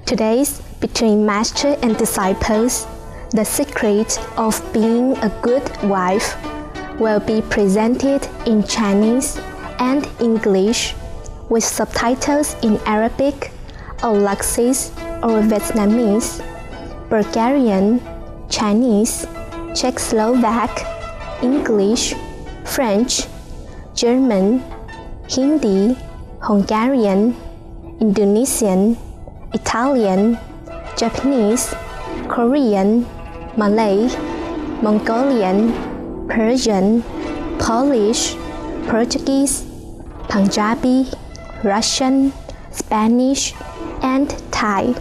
Today's Between Master and Disciples, the secret of being a good wife will be presented in Chinese and English with subtitles in Arabic, Olaxese or Vietnamese, Bulgarian, Chinese, Czechoslovak, English, French, German, Hindi, Hungarian, Indonesian, Italian, Japanese, Korean, Malay, Mongolian, Persian, Polish, Portuguese, Punjabi, Russian, Spanish, and Thai.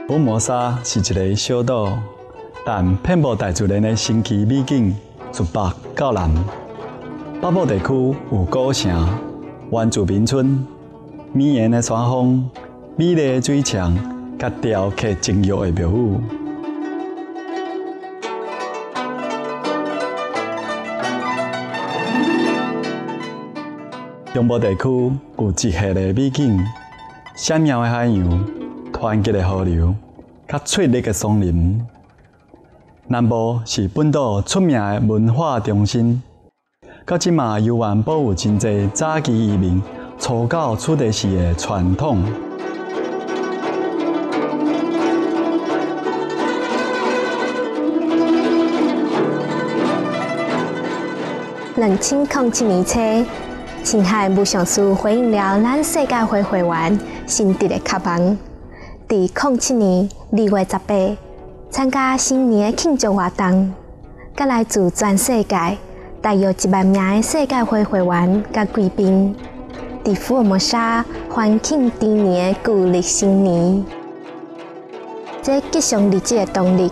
福摩沙是一个小岛，但遍布大自然的神奇美景，自北到南。北部地区有古城、原住民村、绵延的山峰、美丽的水墙，甲雕刻精玉的庙宇。中部地区有一系的美景，闪耀的海洋、团结的河流。较翠绿的松林，南部是本岛出名的文化中心，到即嘛犹原保有真侪早期移民初到此地时的传统。2007年初，青海武上师回应了咱世界会会员心底的渴望。伫2007年2月18，参加新年的庆祝活动，甲来自全世界大约1万名的世界会会员甲贵宾，伫福尔摩沙欢庆猪年的旧历新年。这吉祥日子的动力，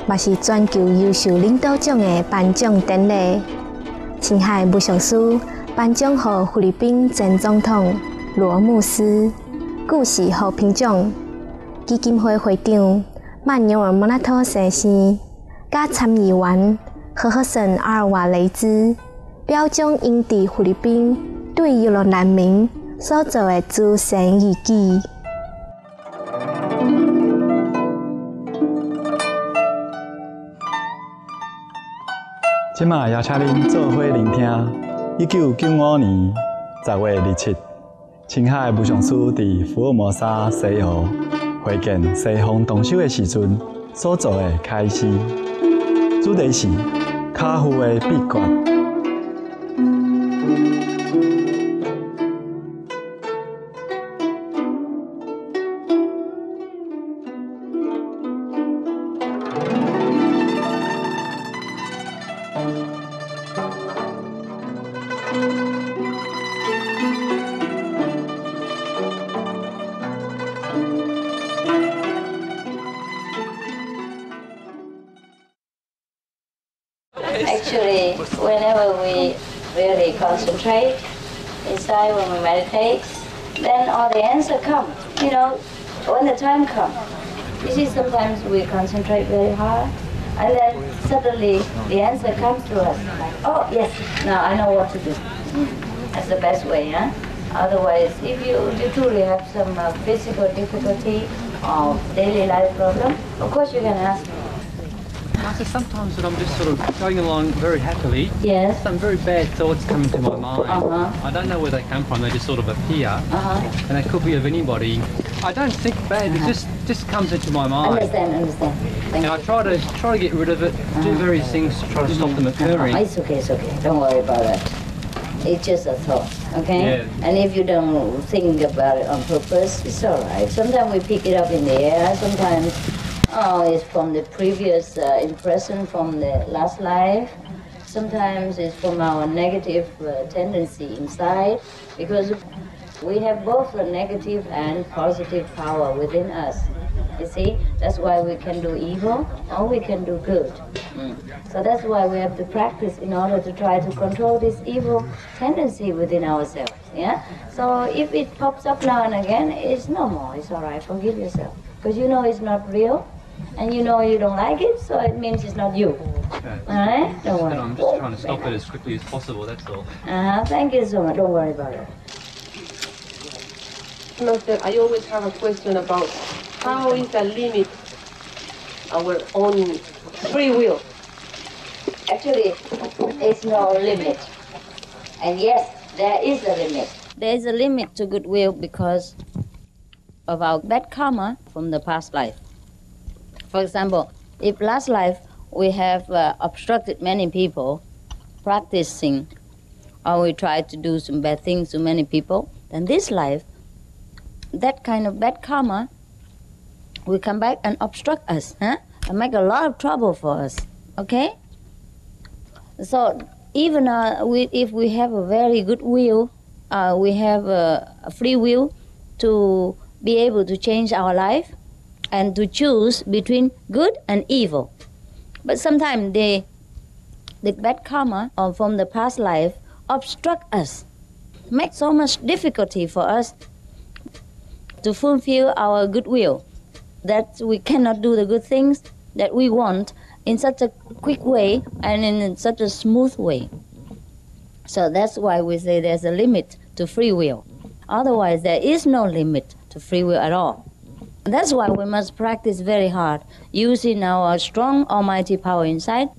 嘛是全球优秀领导奖的颁奖典礼。青海武上师颁奖予菲律宾前总统罗姆斯，故事和平奖。基金会会长曼纽尔·莫纳托先生，甲参议员赫赫森·阿尔瓦雷兹，表彰因伫菲律宾对越南难民所做的慈善义举。即马邀请恁做伙聆听1995年10月27，青海武上师伫福尔摩沙西湖会见西方同修的时阵所做的开示，主题是巧妇的秘诀。Actually, whenever we really concentrate inside, when we meditate, then all the answers come. You know, when the time comes. You see, sometimes we concentrate very hard, and then suddenly the answer comes to us. Like, oh, yes, now I know what to do. That's the best way, huh? Otherwise, if you truly have some physical difficulty or daily life problem, of course you can ask me. Master, sometimes when I'm just sort of going along very happily, yes, some very bad thoughts come into my mind. I don't know where they come from, they just sort of appear, and they could be of anybody. I don't think bad, it just comes into my mind. Understand. And I try to get rid of it, do various things to try to stop them occurring. It's okay, don't worry about that. It's just a thought, okay? Yeah. And if you don't think about it on purpose, it's all right. Sometimes we pick it up in the air, sometimes it's from the previous impression from the last life. Sometimes it's from our negative tendency inside, because We have both the negative and positive power within us. You see, that's why we can do evil or we can do good. So that's why we have to practice in order to try to control this evil tendency within ourselves. Yeah. So if it pops up now and again, it's no more. It's all right. Forgive yourself, because you know it's not real, and you know you don't like it. So it means it's not you. Okay. All right. Don't worry. I'm just trying to stop it as quickly as possible. That's all. Thank you so much. Don't worry about it. Master, I always have a question about how is the limit our own free will? Actually, there's no limit. And yes, there is a limit. There is a limit to goodwill because of our bad karma from the past life. For example, if last life we have obstructed many people practicing, or we tried to do some bad things to many people, then this life, that kind of bad karma will come back and obstruct us, and make a lot of trouble for us, okay? So even if we have a very good will, we have a free will to be able to change our life and to choose between good and evil. But sometimes the bad karma from the past life obstruct us, make so much difficulty for us to fulfill our good will, that we cannot do the good things that we want in such a quick way and in such a smooth way. So that's why we say there's a limit to free will. Otherwise, there is no limit to free will at all. That's why we must practice very hard, using our strong almighty power inside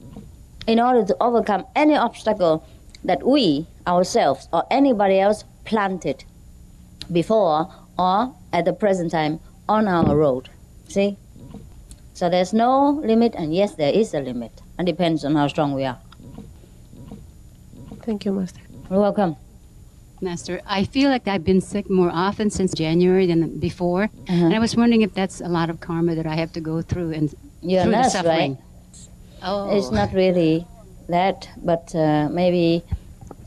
in order to overcome any obstacle that we, ourselves, or anybody else planted before or at the present time on our road. See? So there's no limit, and yes, there is a limit. It depends on how strong we are. Thank you, Master. You're welcome. Master, I feel like I've been sick more often since January than before, and I was wondering if that's a lot of karma that I have to go through and You're through a the nurse, suffering. right? Oh, It's not really that, but maybe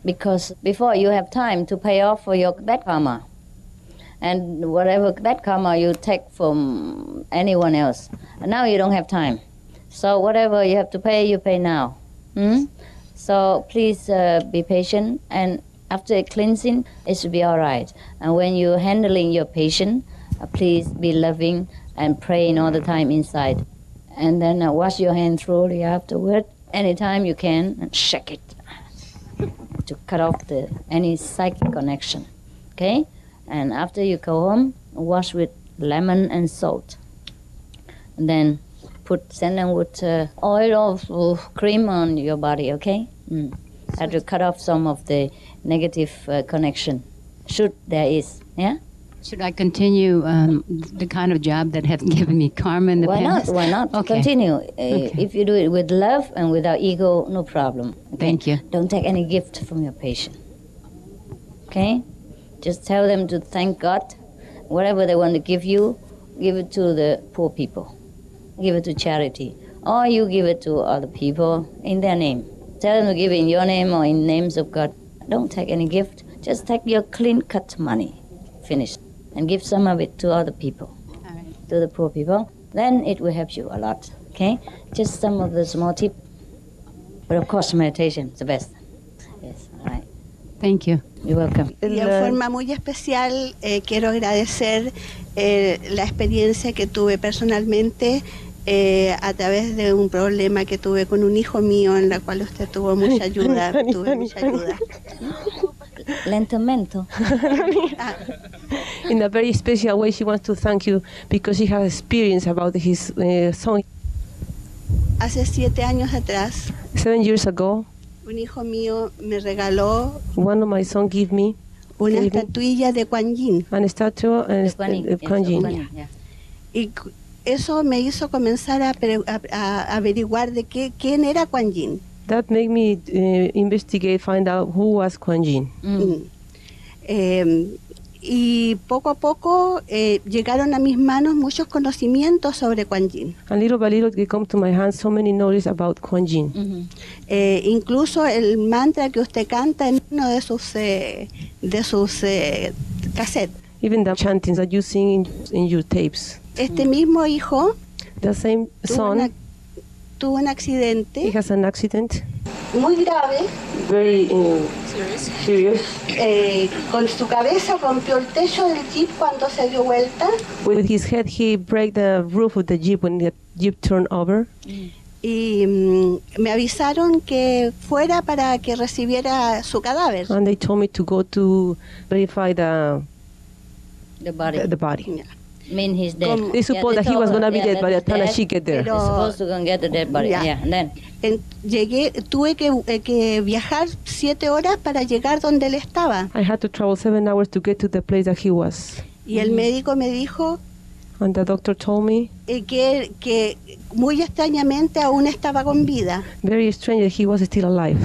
because before you have time to pay off for your bad karma, and whatever bad karma you take from anyone else, and now you don't have time. So whatever you have to pay, you pay now. So please be patient, and after cleansing, it should be all right. And when you're handling your patient, please be loving and praying all the time inside. And then wash your hand thoroughly afterward. Anytime you can, and shake it to cut off any psychic connection. Okay? And after you go home, wash with lemon and salt. And then put sandalwood oil or cream on your body, okay? Have to cut off some of the negative connection, should there is, yeah? should I continue the kind of job that has given me karma in the past? Why not? Okay. Continue. Okay. If you do it with love and without ego, no problem. Okay? Thank you. Don't take any gift from your patient. Okay? Just tell them to thank God. Whatever they want to give you, give it to the poor people. Give it to charity. Or you give it to other people in their name. Tell them to give in your name or in names of God. Don't take any gift. Just take your clean-cut money. Finished. And give some of it to other people. All right. To the poor people. Then it will help you a lot. Okay? Just some of the small tip. But of course, meditation is the best. Yes, all right. Thank you. You're welcome. Y en forma muy especial quiero agradecer la experiencia que tuve personalmente a través de un problema que tuve con un hijo mío en la cual usted tuvo mucha ayuda. Tuve mucha ayuda. Lentamente. In a very special way, she wants to thank you because she has experience about his son. Hace 7 años atrás, 7 years ago, un hijo mío me regaló one of my sons gave me una estatuilla de Kuan Yin. an statue of Kuan Yin. Yeah. Y eso me hizo comenzar a averiguar de quién era Kuan Yin. That made me investigate, find out who was Kuan Yin. Y poco a poco llegaron a mis manos muchos conocimientos sobre Kuan Yin. And little by little, they come to my hands so many knowledge about Kuan Yin. Incluso el mantra que usted canta en uno de sus cassette. Even the chantings that you sing in your tapes. Este mismo hijo The same son, tuvo un he accidente has an accident, muy grave. very serious. Con su cabeza rompió el techo del jeep cuando se dio vuelta. With his head, he broke the roof of the jeep when the jeep turned over. Y me avisaron que fuera para que recibiera su cadáver. And they told me to go to verify The body. the body. Yeah. Mean he's dead. They suppose that he was going to be dead by the time that she get there. They're supposed to go and get the dead body. Yeah. Yeah. And then Tuve que viajar 7 horas para llegar donde él estaba. I had to travel 7 hours to get to the place that he was. Y el médico me dijo And the doctor told me, que muy extrañamente aún estaba con vida. very strange that he was still alive.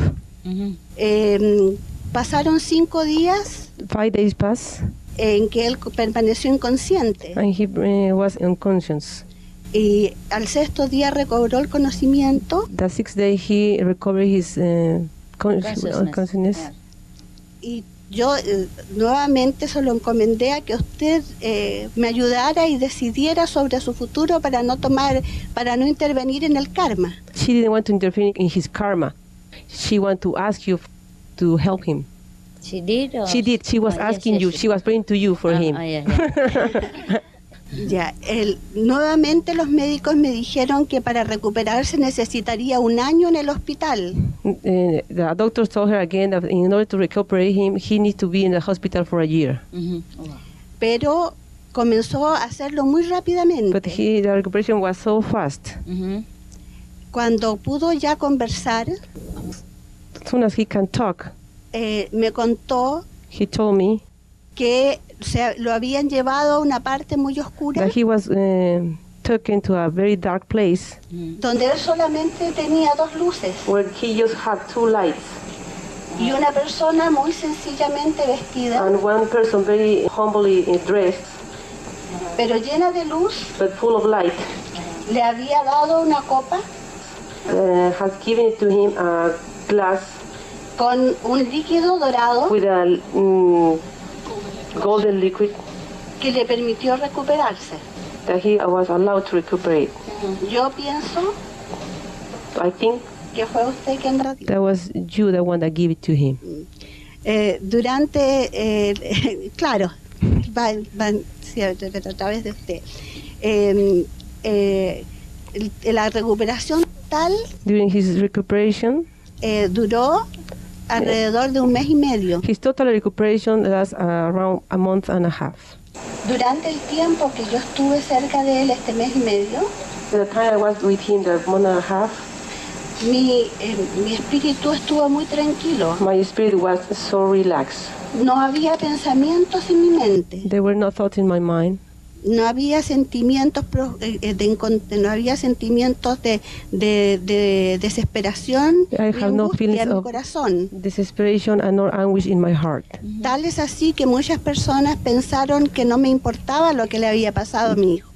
Pasaron 5 días 5 days passed, en que él permaneció inconsciente. and he was unconscious. Y al 6º día recobró el conocimiento. The 6th day, he recovered his consciousness. Yeah. Y yo nuevamente se lo encomendé a que usted me ayudara y decidiera sobre su futuro para no intervenir en el karma. She didn't want to interfere in his karma. She wanted to ask you to help him. she did. Or She did. She was Oh, asking yes, you. yes, She was praying to you for him. Yeah. Ya, nuevamente los médicos me dijeron que para recuperarse necesitaría 1 año en el hospital. The doctors told her again that in order to recuperate him, he needs to be in the hospital for a year. Pero comenzó a hacerlo muy rápidamente. But the recuperation was so fast. Cuando pudo ya conversar, As soon as he can talk, me contó he told me que lo habían llevado a una parte muy oscura that he was taken to a very dark place donde él solamente tenía 2 luces where he just had 2 lights y una persona muy sencillamente vestida, and one person very humbly dressed pero llena de luz, but full of light le había dado una copa has given to him a glass con un líquido dorado with a golden liquid que le permitió recuperarse. that he was allowed to recuperate. Yo pienso I think que fue usted quien lo dio. that was you the one that gave it to him. Claro, sí, pero a través de usted. La recuperación total During his recuperation, duró alrededor de 1 mes y medio. his total recuperation lasts around a month and a half. Durante el tiempo que yo estuve cerca de él, este mes y medio, The time I was with him, the month and a half, mi espíritu estuvo muy tranquilo. my spirit was so relaxed. No había pensamientos en mi mente. There were no thoughts in my mind. No había sentimientos de desesperación I ni have no angustia feelings en mi of corazón. desperation and nor anguish in my heart. Tal es así que muchas personas pensaron que no me importaba lo que le había pasado a mi hijo.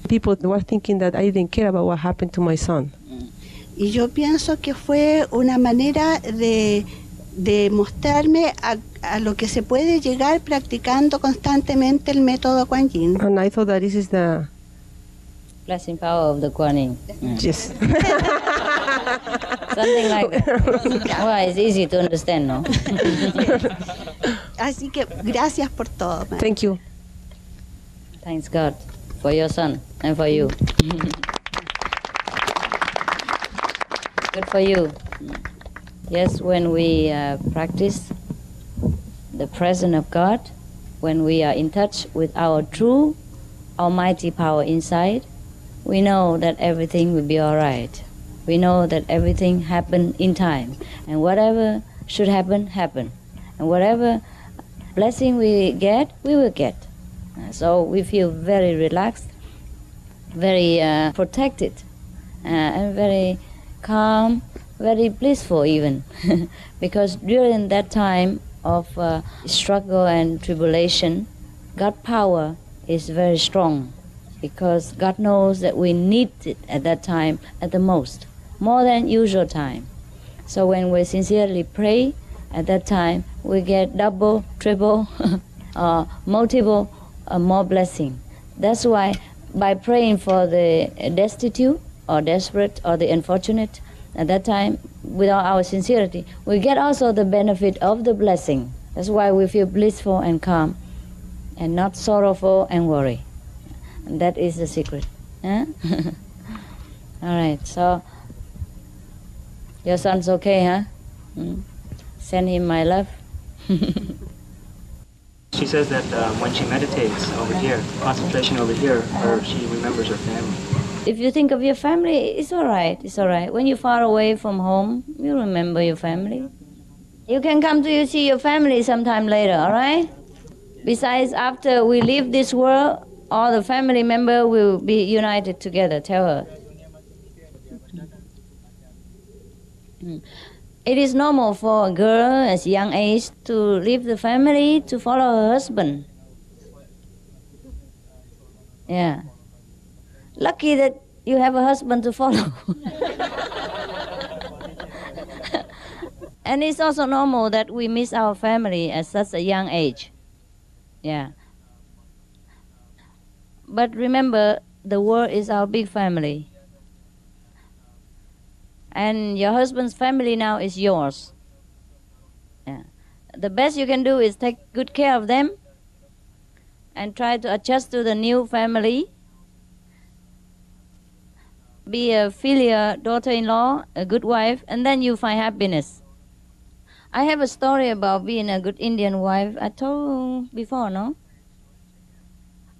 People were thinking that I didn't care about what happened to my son. Y yo pienso que fue una manera de mostrarme a lo que se puede llegar practicando constantemente el método Kuan Yin. And I thought that this is the Blessing power of the Kuan Yin. yes. Something like that. Well, it's easy to understand, no? Así que gracias por todo. madre. Thank you. Thanks God for your son and for you. Good for you. Yes, when we practice the presence of God, when we are in touch with our true almighty power inside, we know that everything will be all right. We know that everything happened in time, and whatever should happen, happen. And whatever blessing we get, we will get. So we feel very relaxed, very protected, and very calm, very blissful even. Because during that time of struggle and tribulation, God's power is very strong, because God knows that we need it at that time at the most, more than usual time. So when we sincerely pray, At that time, we get double, triple, multiple more blessing. That's why by praying for the destitute or desperate or the unfortunate, at that time, without our sincerity, we get also the benefit of the blessing. That's why we feel blissful and calm and not sorrowful and worry. And that is the secret. Huh? All right, so your son's okay, huh? Send him my love. She says that when she meditates over here, concentration over here, she remembers her family. If you think of your family, it's all right. It's all right. When you're far away from home, you remember your family. You can come to see your family sometime later, all right? Besides, after we leave this world, all the family members will be united together. Tell her. It is normal for a girl at a young age to leave the family to follow her husband. Yeah. Lucky that you have a husband to follow. And it's also normal that we miss our family at such a young age. Yeah. But remember, the world is our big family. And your husband's family now is yours. Yeah. The best you can do is take good care of them and try to adjust to the new family. Be a filial daughter-in-law, a good wife, and then you find happiness. I have a story about being a good Indian wife. I told before, no?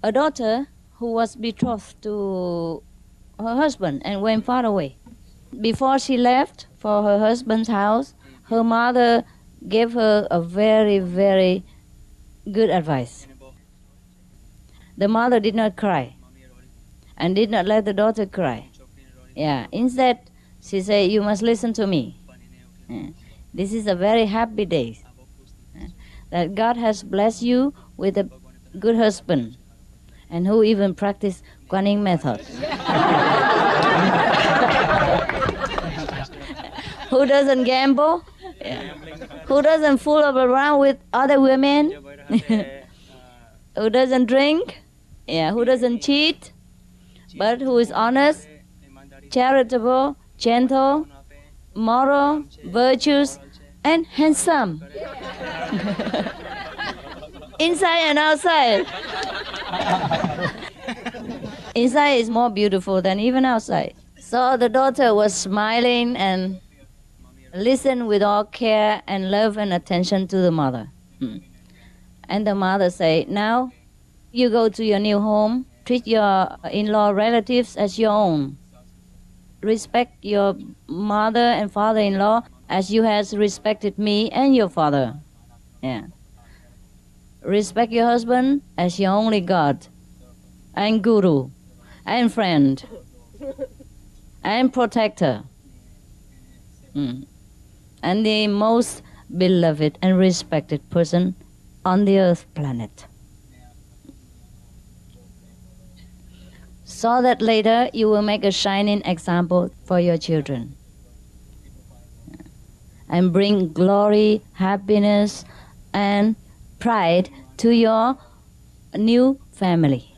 A daughter who was betrothed to her husband and went far away. Before she left for her husband's house, her mother gave her a very, very good advice. The mother did not cry and did not let the daughter cry. Yeah. Instead, she said, you must listen to me. Yeah. This is a very happy day. That God has blessed you with a good husband and who even practice Guanyin method. Who doesn't gamble? Yeah. Who doesn't fool around with other women? Who doesn't drink? Yeah. Who doesn't cheat? But who is honest, charitable, gentle, moral, virtuous, and handsome. Inside and outside. Inside is more beautiful than even outside. So the daughter was smiling and listened with all care and love and attention to the mother. And the mother said, now you go to your new home, treat your in-law relatives as your own. Respect your mother and father-in-law as you have respected me and your father. Yeah. Respect your husband as your only God and guru and friend and protector. And the most beloved and respected person on the earth planet. So that later you will make a shining example for your children and bring glory, happiness, and pride to your new family.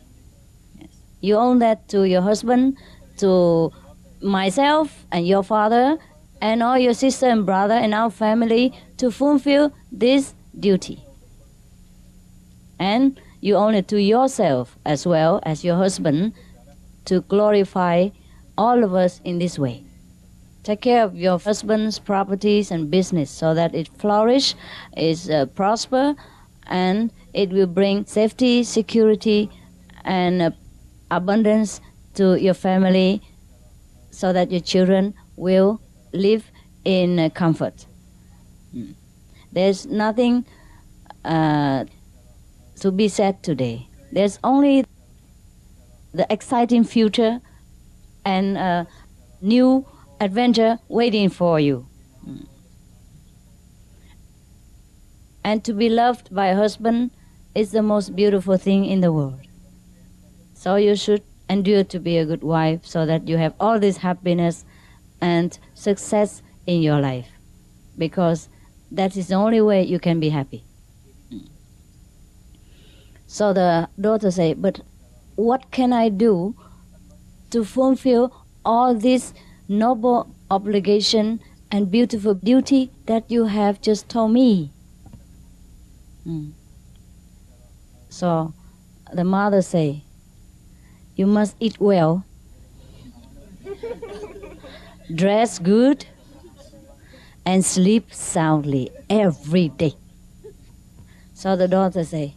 Yes. You owe that to your husband, to myself and your father, and all your sister and brother and our family to fulfill this duty. And you owe it to yourself as well as your husband to glorify all of us in this way. Take care of your husband's properties and business so that it flourish, is prosper, and it will bring safety, security, and abundance to your family so that your children will live in comfort. There's nothing to be said today. There's only the exciting future and a new adventure waiting for you. And to be loved by a husband is the most beautiful thing in the world. So you should endure to be a good wife so that you have all this happiness and success in your life. Because That is the only way you can be happy. So the daughter say, but what can I do to fulfill all this noble obligation and beautiful duty that you have just told me? So the mother say, you must eat well, dress good, and sleep soundly every day. So the daughter say,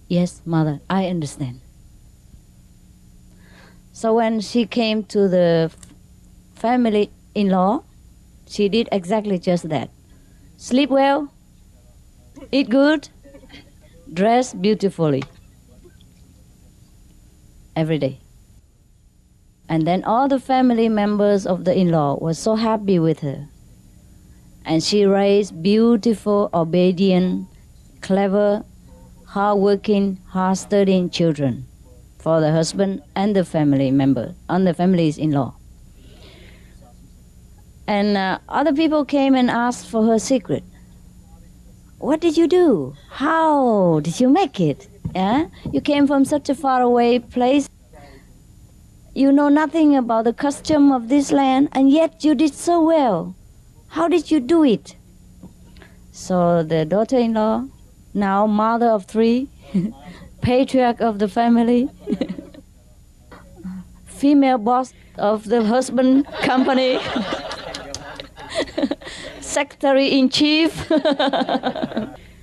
yes, mother, I understand. So when she came to the family-in-law, she did exactly just that. Sleep well, eat good, dress beautifully every day. And then all the family members of the in-law were so happy with her. And she raised beautiful, obedient, clever, hard-working, hard-studying children for the husband and the family member, and the family's in-law. And other people came and asked for her secret. What did you do? How did you make it? Yeah? You came from such a faraway place. You know nothing about the custom of this land, and yet you did so well. How did you do it? So the daughter-in-law, now mother of 3, patriarch of the family, female boss of the husband company, secretary-in-chief,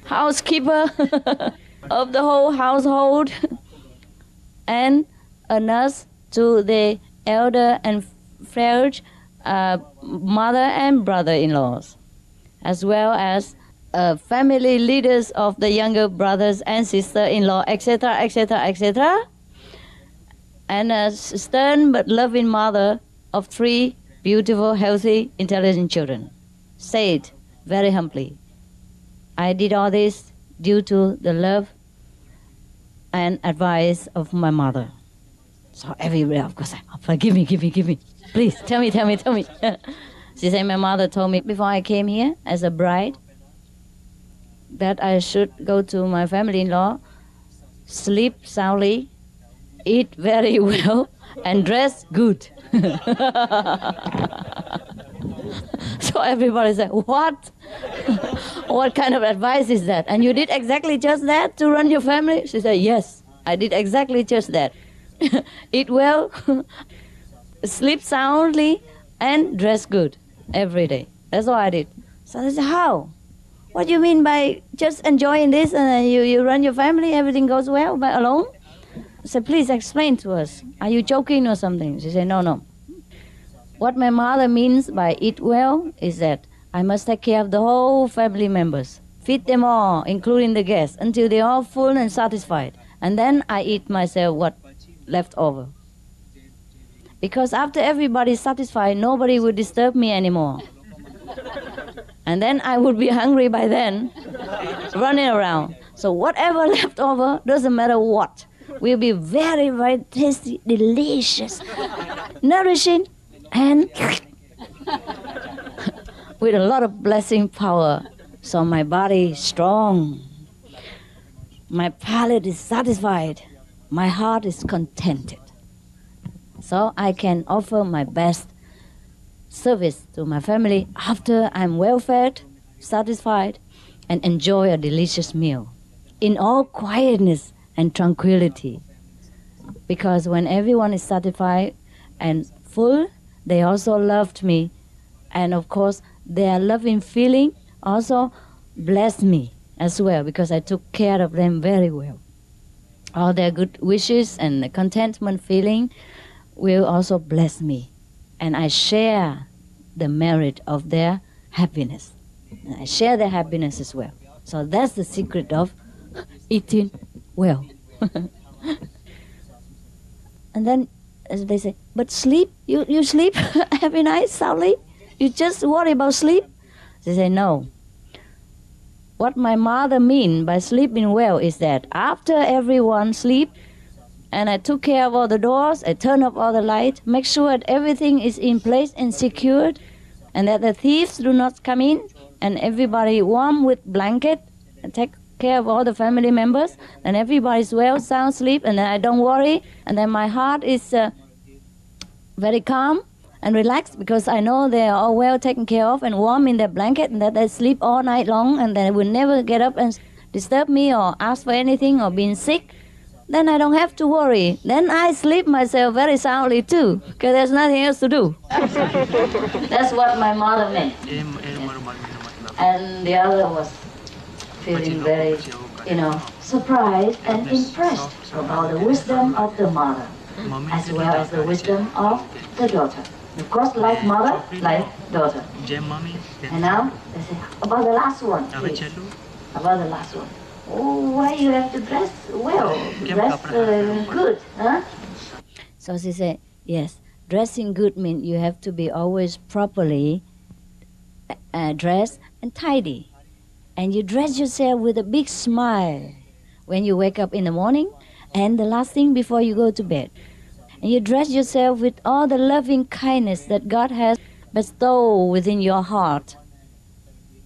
housekeeper of the whole household, and a nurse to the elder and frail mother and brother-in-laws, as well as family leaders of the younger brothers and sister-in-law, etc., etc., etc., and a stern but loving mother of 3 beautiful, healthy, intelligent children, said very humbly, I did all this due to the love and advice of my mother. So everybody, of course, give me. Please, tell me. She said, my mother told me before I came here as a bride that I should go to my family-in-law, sleep soundly, eat very well, and dress good. So everybody said, what? What kind of advice is that? And you did exactly just that to run your family? She said, yes, I did exactly just that. Eat well, sleep soundly, and dress good every day. That's all I did. So I said, how? What do you mean by just enjoying this and you run your family, everything goes well by alone? I said, please explain to us. Are you joking or something? She said, no. What my mother means by eat well is that I must take care of the whole family members, feed them all, including the guests, until they're all full and satisfied. And then I eat myself what left over. Because after everybody's satisfied, nobody will disturb me anymore. And then I would be hungry by then, running around. So whatever left over, doesn't matter what, will be very, very tasty, delicious, nourishing, and with a lot of blessing power. So my body is strong, my palate is satisfied, my heart is contented. So I can offer my best service to my family after I'm well-fed, satisfied, and enjoy a delicious meal in all quietness and tranquility. Because when everyone is satisfied and full, they also loved me. And of course, their loving feeling also blessed me as well, because I took care of them very well. All their good wishes and the contentment feeling will also bless me. And I share the merit of their happiness. And I share their happiness as well. So that's the secret of eating well. And then as they say, but sleep? You sleep every night soundly? You just worry about sleep? They say, no. What my mother means by sleeping well is that after everyone sleep, and I took care of all the doors, I turned off all the lights, make sure that everything is in place and secured, and that the thieves do not come in, and everybody warm with blanket, and take care of all the family members, and everybody's well, sound sleep, and then I don't worry, and then my heart is very calm and relaxed because I know they are all well taken care of and warm in their blanket, and that they sleep all night long, and they will never get up and disturb me or ask for anything or being sick. Then I don't have to worry. Then I sleep myself very soundly too, because there's nothing else to do. That's what my mother meant. And the other was feeling very, surprised and impressed about the wisdom of the mother, as well as the wisdom of the daughter. Of course, like mother, like daughter. And now, they say, about the last one, please. About the last one. Oh, why you have to dress well, dress good, huh? So she said, yes, dressing good means you have to be always properly dressed and tidy. And you dress yourself with a big smile when you wake up in the morning and the last thing before you go to bed. And you dress yourself with all the loving kindness that God has bestowed within your heart.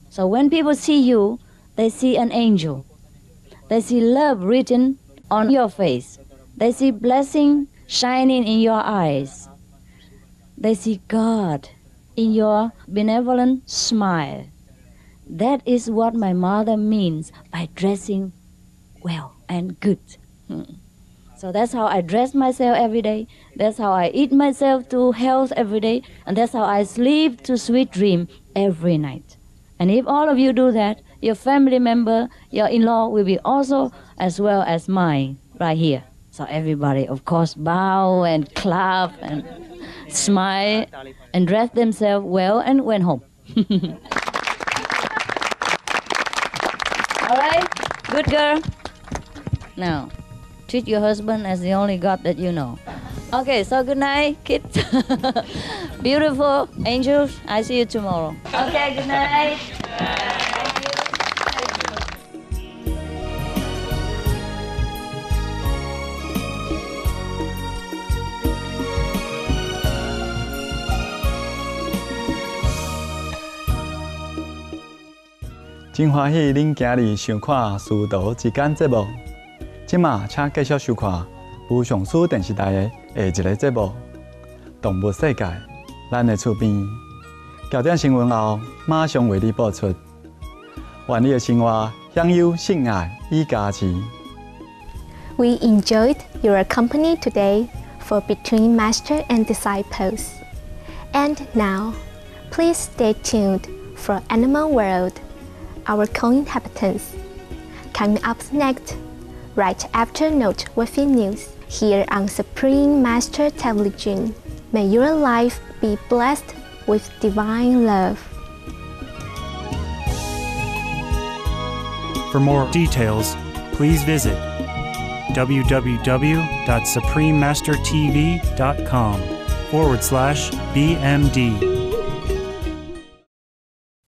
So when people see you, they see an angel. They see love written on your face. They see blessing shining in your eyes. They see God in your benevolent smile. That is what my mother means by dressing well and good. So that's how I dress myself every day. That's how I eat myself to health every day. And that's how I sleep to sweet dream every night. And if all of you do that, your family member, your in-law will be also as well as mine right here. So everybody, of course, bow and clap and smile and dress themselves well and went home. All right? Good girl. Now, treat your husband as the only God that you know. Okay, so good night, kids. Beautiful angels. I see you tomorrow. Okay, good night. Thank you. 真欢喜恁今日收看师徒之间节目。即马请继续收看有上书电视台的下一个节目《动物世界》，咱的厝边。焦点新闻后，马上为你播出。愿你的生活享有性爱与家持。We enjoyed your company today for Between Master and Disciples. And now, please stay tuned for Animal World, our co-inhabitants. Coming up next, right after noteworthy news, here on Supreme Master Television. May your life be blessed with divine love. For more details, please visit www.suprememastertv.com/BMD.